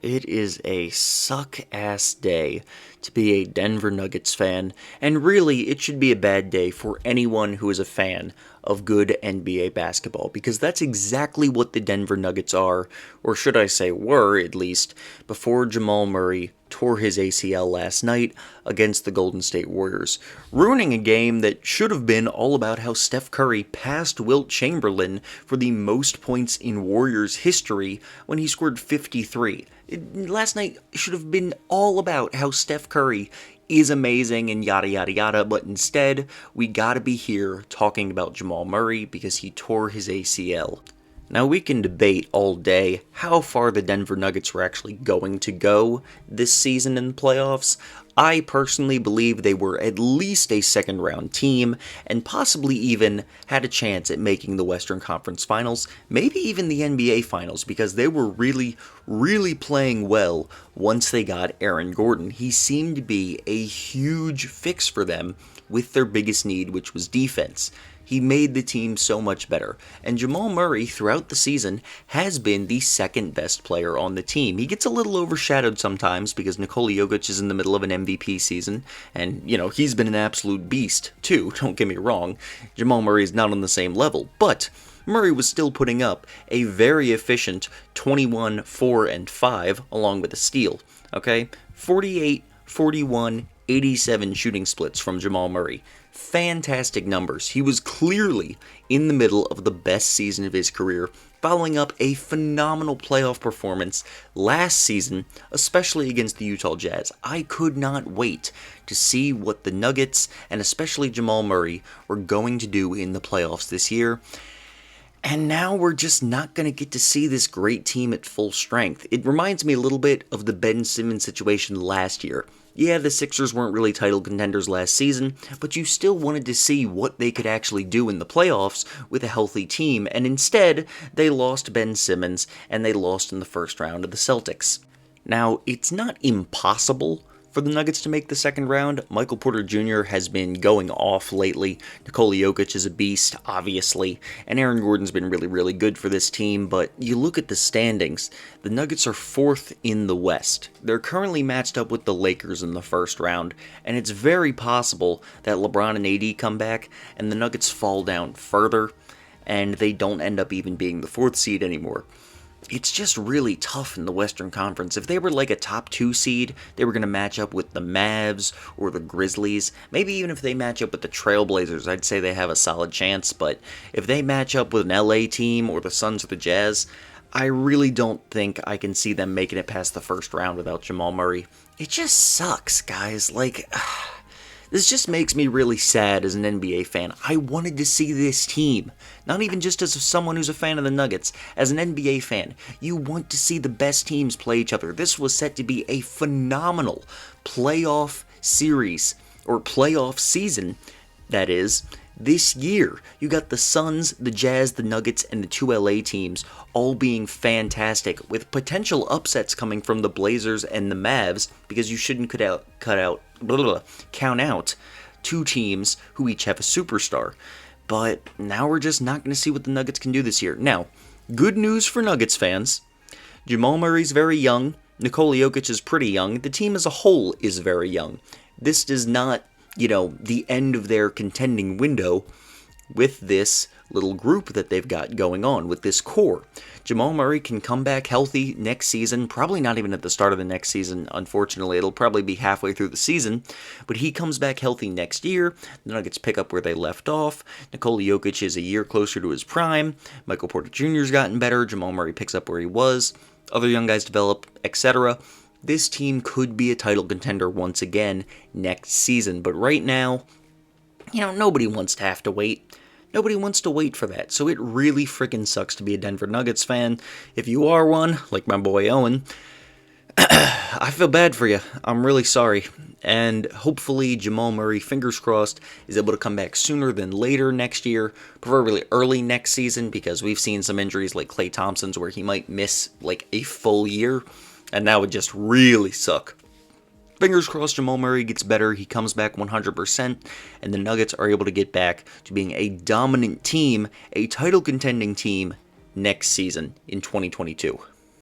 It is a suck-ass day to be a Denver Nuggets fan, and really, it should be a bad day for anyone who is a fan of good NBA basketball, because that's exactly what the Denver Nuggets are, or should I say were, at least, before Jamal Murray tore his ACL last night against the Golden State Warriors, ruining a game that should have been all about how Steph Curry passed Wilt Chamberlain for the most points in Warriors history when he scored 53. Last night should have been all about how Steph Curry is amazing and yada yada yada, but instead, we gotta be here talking about Jamal Murray because he tore his ACL. Now, we can debate all day how far the Denver Nuggets were actually going to go this season in the playoffs. I personally believe they were at least a second-round team, and possibly even had a chance at making the Western Conference Finals, maybe even the NBA Finals, because they were really playing well once they got Aaron Gordon. He seemed to be a huge fix for them with their biggest need, which was defense. He made the team so much better, and Jamal Murray throughout the season has been the second best player on the team. He gets a little overshadowed sometimes because Nikola Jokic is in the middle of an MVP season, and, he's been an absolute beast too, don't get me wrong. Jamal Murray is not on the same level, but Murray was still putting up a very efficient 21, 4, and 5, along with a steal, okay? 48, 41, 87 shooting splits from Jamal Murray. Fantastic numbers. He was clearly in the middle of the best season of his career, following up a phenomenal playoff performance last season, especially against the Utah Jazz. I could not wait to see what the Nuggets, and especially Jamal Murray, were going to do in the playoffs this year. And now we're just not going to get to see this great team at full strength. It reminds me a little bit of the Ben Simmons situation last year. Yeah, the Sixers weren't really title contenders last season, but you still wanted to see what they could actually do in the playoffs with a healthy team, and instead, they lost Ben Simmons, and they lost in the first round of the Celtics. Now, it's not impossible for the Nuggets to make the second round. Michael Porter Jr. has been going off lately. Nikola Jokic is a beast, obviously. And Aaron Gordon's been really good for this team. But you look at the standings, the Nuggets are 4th in the West. They're currently matched up with the Lakers in the first round. And it's very possible that LeBron and AD come back and the Nuggets fall down further. And they don't end up even being the 4th seed anymore. It's just really tough in the Western Conference. If they were like a top 2 seed, they were going to match up with the Mavs or the Grizzlies. Maybe even if they match up with the Trailblazers, I'd say they have a solid chance. But if they match up with an LA team or the Suns or the Jazz, I really don't think I can see them making it past the first round without Jamal Murray. It just sucks, guys. This just makes me really sad as an NBA fan. I wanted to see this team, not even just as someone who's a fan of the Nuggets, as an NBA fan. You want to see the best teams play each other. This was set to be a phenomenal playoff series, or playoff season, that is, this year. You got the Suns, the Jazz, the Nuggets, and the 2 LA teams all being fantastic, with potential upsets coming from the Blazers and the Mavs, because you shouldn't count out 2 teams who each have a superstar. But now we're just not going to see what the Nuggets can do this year. Now, good news for Nuggets fans. Jamal Murray's very young. Nikola Jokic is pretty young. The team as a whole is very young. This does not, the end of their contending window with this little group that they've got going on, with this core. Jamal Murray can come back healthy next season, probably not even at the start of the next season, unfortunately. It'll probably be halfway through the season, but he comes back healthy next year. The Nuggets pick up where they left off. Nikola Jokic is a year closer to his prime. Michael Porter Jr.'s gotten better. Jamal Murray picks up where he was. Other young guys develop, etc. This team could be a title contender once again next season, but right now, nobody wants to have to wait. Nobody wants to wait for that, so it really freaking sucks to be a Denver Nuggets fan. If you are one, like my boy Owen, I feel bad for you. I'm really sorry. And hopefully Jamal Murray, fingers crossed, is able to come back sooner than later next year, preferably early next season, because we've seen some injuries like Klay Thompson's where he might miss like a full year, and that would just really suck. Fingers crossed Jamal Murray gets better, he comes back 100%, and the Nuggets are able to get back to being a dominant team, a title contending team, next season in 2022.